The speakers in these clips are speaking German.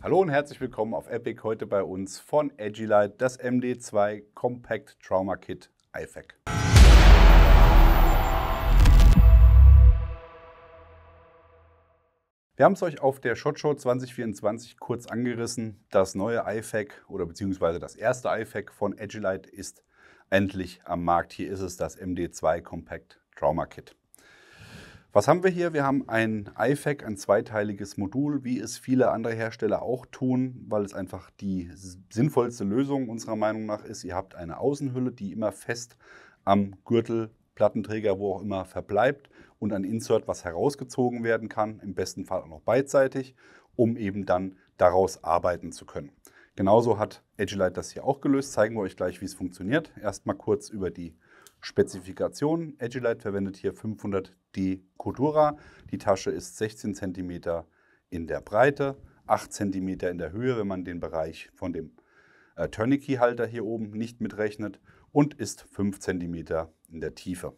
Hallo und herzlich willkommen auf Epic. Heute bei uns von Agilite das MD2 Compact Trauma Kit IFAK. Wir haben es euch auf der SHOT Show 2024 kurz angerissen. Das neue IFAK oder beziehungsweise das erste IFAK von Agilite ist endlich am Markt. Hier ist es, das MD2 Compact Trauma Kit. Was haben wir hier? Wir haben ein IFAK, ein zweiteiliges Modul, wie es viele andere Hersteller auch tun, weil es einfach die sinnvollste Lösung unserer Meinung nach ist. Ihr habt eine Außenhülle, die immer fest am Gürtel, Plattenträger, wo auch immer verbleibt und ein Insert, was herausgezogen werden kann, im besten Fall auch noch beidseitig, um eben dann daraus arbeiten zu können. Genauso hat Agilite das hier auch gelöst. Zeigen wir euch gleich, wie es funktioniert. Erstmal kurz über die Spezifikation. Agilite verwendet hier 500D Cordura. Die Tasche ist 16 cm in der Breite, 8 cm in der Höhe, wenn man den Bereich von dem Tourniquet-Halter hier oben nicht mitrechnet, und ist 5 cm in der Tiefe.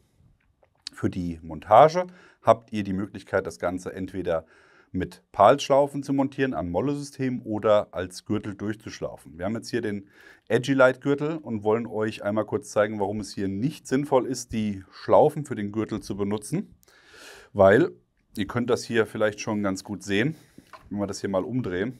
Für die Montage habt ihr die Möglichkeit, das Ganze entweder mit PAL-Schlaufen zu montieren an Molle-System oder als Gürtel durchzuschlaufen. Wir haben jetzt hier den Agilite-Gürtel und wollen euch einmal kurz zeigen, warum es hier nicht sinnvoll ist, die Schlaufen für den Gürtel zu benutzen. Weil, ihr könnt das hier vielleicht schon ganz gut sehen, wenn wir das hier mal umdrehen.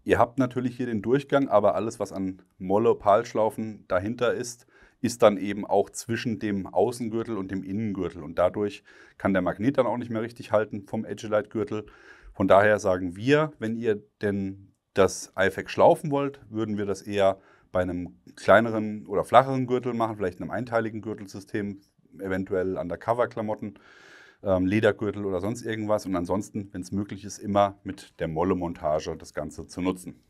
Ihr habt natürlich hier den Durchgang, aber alles, was an Molle-PAL-Schlaufen dahinter ist, ist dann eben auch zwischen dem Außengürtel und dem Innengürtel. Und dadurch kann der Magnet dann auch nicht mehr richtig halten vom Agilite-Gürtel. Von daher sagen wir, wenn ihr denn das IFAK schlaufen wollt, würden wir das eher bei einem kleineren oder flacheren Gürtel machen, vielleicht einem einteiligen Gürtelsystem, eventuell Undercover-Klamotten, Ledergürtel oder sonst irgendwas. Und ansonsten, wenn es möglich ist, immer mit der Molle-Montage das Ganze zu nutzen.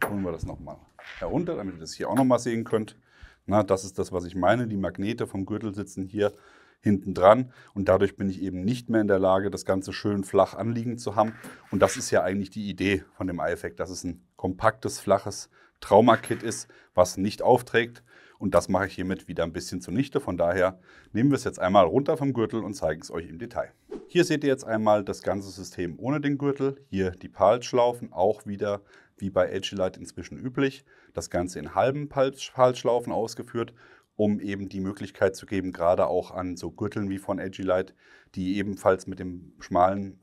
Holen wir das nochmal herunter, damit ihr das hier auch nochmal sehen könnt. Na, das ist das, was ich meine. Die Magnete vom Gürtel sitzen hier hinten dran und dadurch bin ich eben nicht mehr in der Lage, das Ganze schön flach anliegend zu haben. Und das ist ja eigentlich die Idee von dem IFAK, dass es ein kompaktes, flaches Trauma-Kit ist, was nicht aufträgt. Und das mache ich hiermit wieder ein bisschen zunichte. Von daher nehmen wir es jetzt einmal runter vom Gürtel und zeigen es euch im Detail. Hier seht ihr jetzt einmal das ganze System ohne den Gürtel. Hier die PAL-Schlaufen, auch wieder wie bei Agilite inzwischen üblich. Das Ganze in halben PAL-Schlaufen ausgeführt, um eben die Möglichkeit zu geben, gerade auch an so Gürteln wie von Agilite, die ebenfalls mit dem schmalen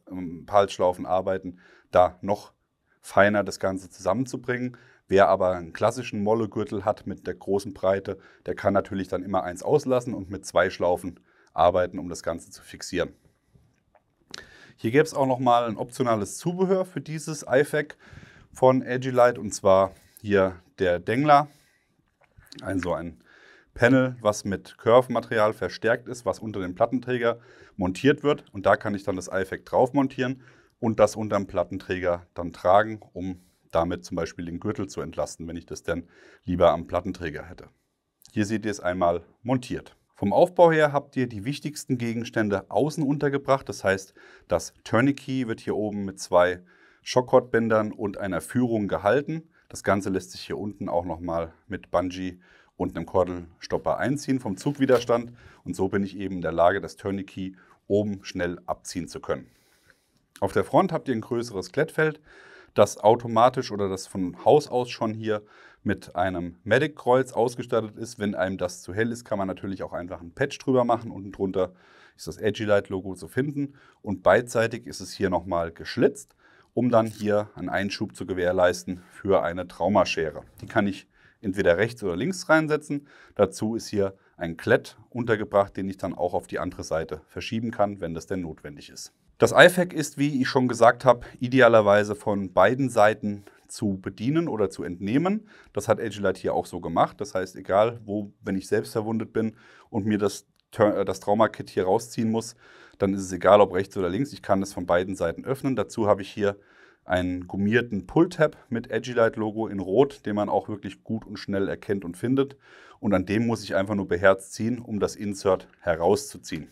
PAL-Schlaufen arbeiten, da noch feiner das Ganze zusammenzubringen. Wer aber einen klassischen Molle-Gürtel hat mit der großen Breite, der kann natürlich dann immer eins auslassen und mit 2 Schlaufen arbeiten, um das Ganze zu fixieren. Hier gäbe es auch nochmal ein optionales Zubehör für dieses IFAK von Agilite, und zwar hier der Dengler, also ein Panel, was mit Curve-Material verstärkt ist, was unter dem Plattenträger montiert wird, und da kann ich dann das IFAK drauf montieren und das unter dem Plattenträger dann tragen, um damit zum Beispiel den Gürtel zu entlasten, wenn ich das dann lieber am Plattenträger hätte. Hier seht ihr es einmal montiert. Vom Aufbau her habt ihr die wichtigsten Gegenstände außen untergebracht. Das heißt, das Tourniquet wird hier oben mit 2 Shockhortbändern und einer Führung gehalten. Das Ganze lässt sich hier unten auch nochmal mit Bungee und einem Kordelstopper einziehen vom Zugwiderstand. Und so bin ich eben in der Lage, das Tourniquet oben schnell abziehen zu können. Auf der Front habt ihr ein größeres Klettfeld, das automatisch oder das von Haus aus schon hier mit einem Medic-Kreuz ausgestattet ist. Wenn einem das zu hell ist, kann man natürlich auch einfach ein Patch drüber machen. Unten drunter ist das Agilite-Logo zu finden. Und beidseitig ist es hier nochmal geschlitzt, um dann hier einen Einschub zu gewährleisten für eine Traumaschere. Die kann ich entweder rechts oder links reinsetzen. Dazu ist hier ein Klett untergebracht, den ich dann auch auf die andere Seite verschieben kann, wenn das denn notwendig ist. Das IFAK ist, wie ich schon gesagt habe, idealerweise von beiden Seiten zu bedienen oder zu entnehmen. Das hat Agilite hier auch so gemacht. Das heißt, egal wo, wenn ich selbst verwundet bin und mir das Trauma-Kit hier rausziehen muss, dann ist es egal, ob rechts oder links. Ich kann es von beiden Seiten öffnen. Dazu habe ich hier einen gummierten Pull-Tab mit Agilite-Logo in Rot, den man auch wirklich gut und schnell erkennt und findet. Und an dem muss ich einfach nur beherzt ziehen, um das Insert herauszuziehen.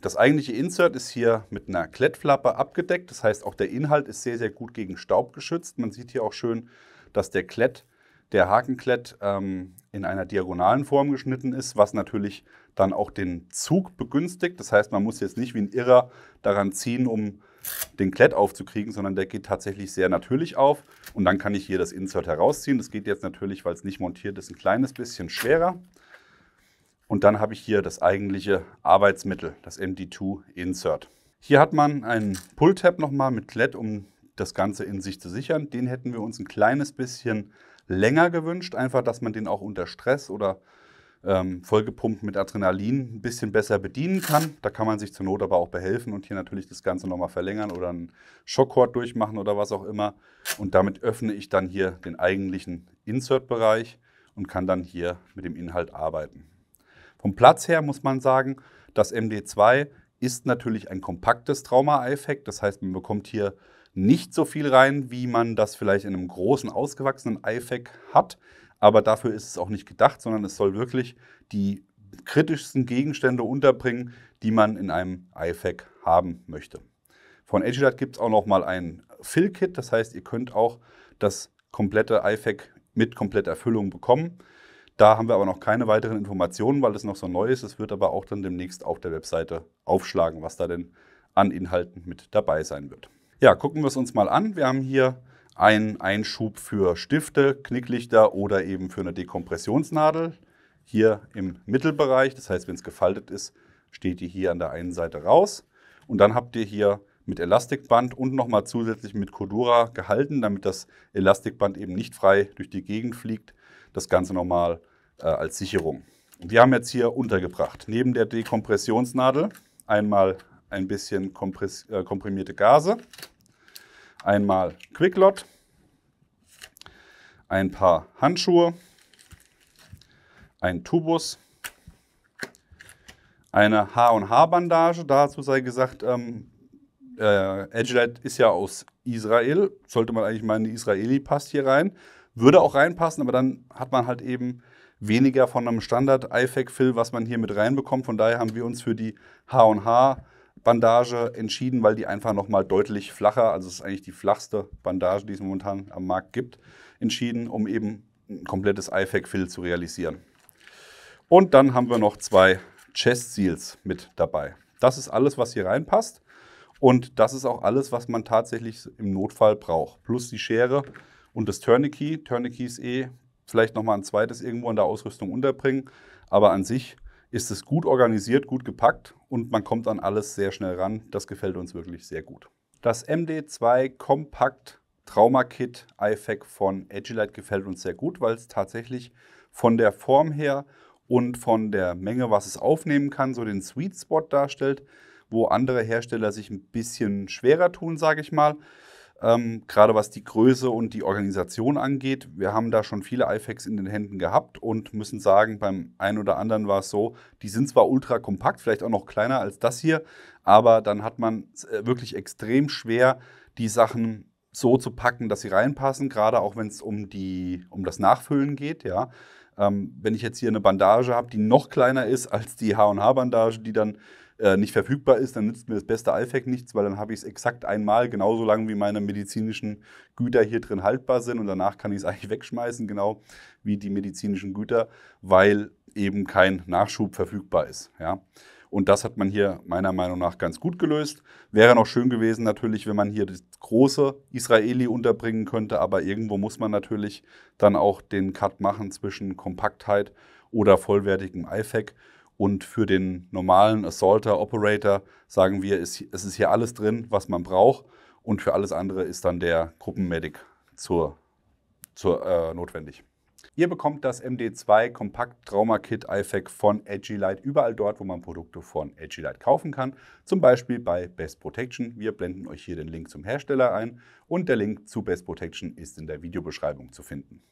Das eigentliche Insert ist hier mit einer Klettflappe abgedeckt. Das heißt, auch der Inhalt ist sehr, sehr gut gegen Staub geschützt. Man sieht hier auch schön, dass der Klett der Hakenklett in einer diagonalen Form geschnitten ist, was natürlich dann auch den Zug begünstigt. Das heißt, man muss jetzt nicht wie ein Irrer daran ziehen, um den Klett aufzukriegen, sondern der geht tatsächlich sehr natürlich auf. Und dann kann ich hier das Insert herausziehen. Das geht jetzt natürlich, weil es nicht montiert ist, ein kleines bisschen schwerer. Und dann habe ich hier das eigentliche Arbeitsmittel, das MD2 Insert. Hier hat man einen Pull-Tab nochmal mit Klett, um das Ganze in sich zu sichern. Den hätten wir uns ein kleines bisschen länger gewünscht, einfach, dass man den auch unter Stress oder vollgepumpt mit Adrenalin ein bisschen besser bedienen kann. Da kann man sich zur Not aber auch behelfen und hier natürlich das Ganze nochmal verlängern oder einen Shockcord durchmachen oder was auch immer. Und damit öffne ich dann hier den eigentlichen Insert-Bereich und kann dann hier mit dem Inhalt arbeiten. Vom Platz her muss man sagen, das MD2 ist natürlich ein kompaktes Trauma-IFAK. Das heißt, man bekommt hier nicht so viel rein, wie man das vielleicht in einem großen, ausgewachsenen IFAK hat. Aber dafür ist es auch nicht gedacht, sondern es soll wirklich die kritischsten Gegenstände unterbringen, die man in einem IFAK haben möchte. Von Agilite gibt es auch noch mal ein Fill-Kit. Das heißt, ihr könnt auch das komplette IFAK mit kompletter Erfüllung bekommen. Da haben wir aber noch keine weiteren Informationen, weil es noch so neu ist. Es wird aber auch dann demnächst auf der Webseite aufschlagen, was da denn an Inhalten mit dabei sein wird. Ja, gucken wir es uns mal an. Wir haben hier einen Einschub für Stifte, Knicklichter oder eben für eine Dekompressionsnadel. Hier im Mittelbereich, das heißt, wenn es gefaltet ist, steht die hier an der einen Seite raus. Und dann habt ihr hier mit Elastikband und nochmal zusätzlich mit Cordura gehalten, damit das Elastikband eben nicht frei durch die Gegend fliegt. Das Ganze nochmal als Sicherung. Und wir haben jetzt hier untergebracht, neben der Dekompressionsnadel, einmal ein bisschen komprimierte Gase, einmal Quicklot, ein paar Handschuhe, ein Tubus, eine H&H-Bandage. Dazu sei gesagt, Agilite ist ja aus Israel. Sollte man eigentlich meinen, die Israeli passt hier rein. Würde auch reinpassen, aber dann hat man halt eben weniger von einem Standard-IFAK-Fill, was man hier mit reinbekommt. Von daher haben wir uns für die H&H-Bandage entschieden, weil die einfach nochmal deutlich flacher, also es ist eigentlich die flachste Bandage, die es momentan am Markt gibt, entschieden, um eben ein komplettes IFAK-Fill zu realisieren. Und dann haben wir noch 2 Chest Seals mit dabei. Das ist alles, was hier reinpasst. Und das ist auch alles, was man tatsächlich im Notfall braucht. Plus die Schere und das Tourniquet. Tourniquet ist vielleicht nochmal ein zweites irgendwo in der Ausrüstung unterbringen. Aber an sich ist es gut organisiert, gut gepackt und man kommt an alles sehr schnell ran. Das gefällt uns wirklich sehr gut. Das MD2 Compact Trauma Kit IFAK von Agilite gefällt uns sehr gut, weil es tatsächlich von der Form her und von der Menge, was es aufnehmen kann, so den Sweet Spot darstellt, wo andere Hersteller sich ein bisschen schwerer tun, sage ich mal. Gerade was die Größe und die Organisation angeht. Wir haben da schon viele IFAKs in den Händen gehabt und müssen sagen, beim einen oder anderen war es so, die sind zwar ultra kompakt, vielleicht auch noch kleiner als das hier, aber dann hat man wirklich extrem schwer, die Sachen so zu packen, dass sie reinpassen, gerade auch wenn es um das Nachfüllen geht. Ja. Wenn ich jetzt hier eine Bandage habe, die noch kleiner ist als die H&H-Bandage, die dann nicht verfügbar ist, dann nützt mir das beste IFAK nichts, weil dann habe ich es exakt einmal, genauso lange wie meine medizinischen Güter hier drin haltbar sind und danach kann ich es eigentlich wegschmeißen, genau wie die medizinischen Güter, weil eben kein Nachschub verfügbar ist. Ja. Und das hat man hier meiner Meinung nach ganz gut gelöst. Wäre noch schön gewesen natürlich, wenn man hier das große Israeli unterbringen könnte, aber irgendwo muss man natürlich dann auch den Cut machen zwischen Kompaktheit oder vollwertigem IFAK. Und für den normalen Assaulter, Operator sagen wir, es ist hier alles drin, was man braucht. Und für alles andere ist dann der Gruppenmedic notwendig. Ihr bekommt das MD2 Kompakt Trauma Kit IFAK von Agilite überall dort, wo man Produkte von Agilite kaufen kann. Zum Beispiel bei Best Protection. Wir blenden euch hier den Link zum Hersteller ein und der Link zu Best Protection ist in der Videobeschreibung zu finden.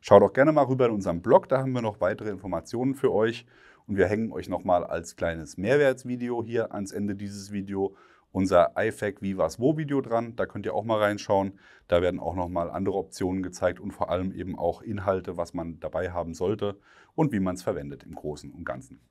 Schaut auch gerne mal rüber in unserem Blog, da haben wir noch weitere Informationen für euch. Und wir hängen euch nochmal als kleines Mehrwertsvideo hier ans Ende dieses Video unser IFAK Wie, Was, Wo Video dran. Da könnt ihr auch mal reinschauen. Da werden auch nochmal andere Optionen gezeigt und vor allem eben auch Inhalte, was man dabei haben sollte und wie man es verwendet im Großen und Ganzen.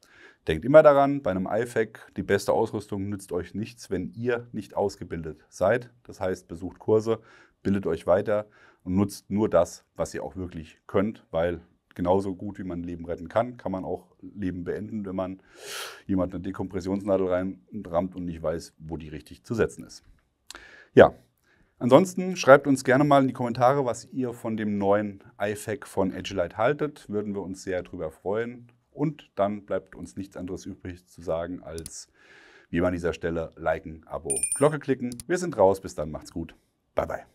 Denkt immer daran, bei einem IFAK, die beste Ausrüstung nützt euch nichts, wenn ihr nicht ausgebildet seid. Das heißt, besucht Kurse, bildet euch weiter und nutzt nur das, was ihr auch wirklich könnt, weil genauso gut, wie man ein Leben retten kann, kann man auch Leben beenden, wenn man jemand eine Dekompressionsnadel reinrammt und nicht weiß, wo die richtig zu setzen ist. Ja, ansonsten schreibt uns gerne mal in die Kommentare, was ihr von dem neuen iFac von Agilite haltet. Würden wir uns sehr darüber freuen. Und dann bleibt uns nichts anderes übrig zu sagen, als wie immer an dieser Stelle liken, Abo, Glocke klicken. Wir sind raus, bis dann, macht's gut. Bye, bye.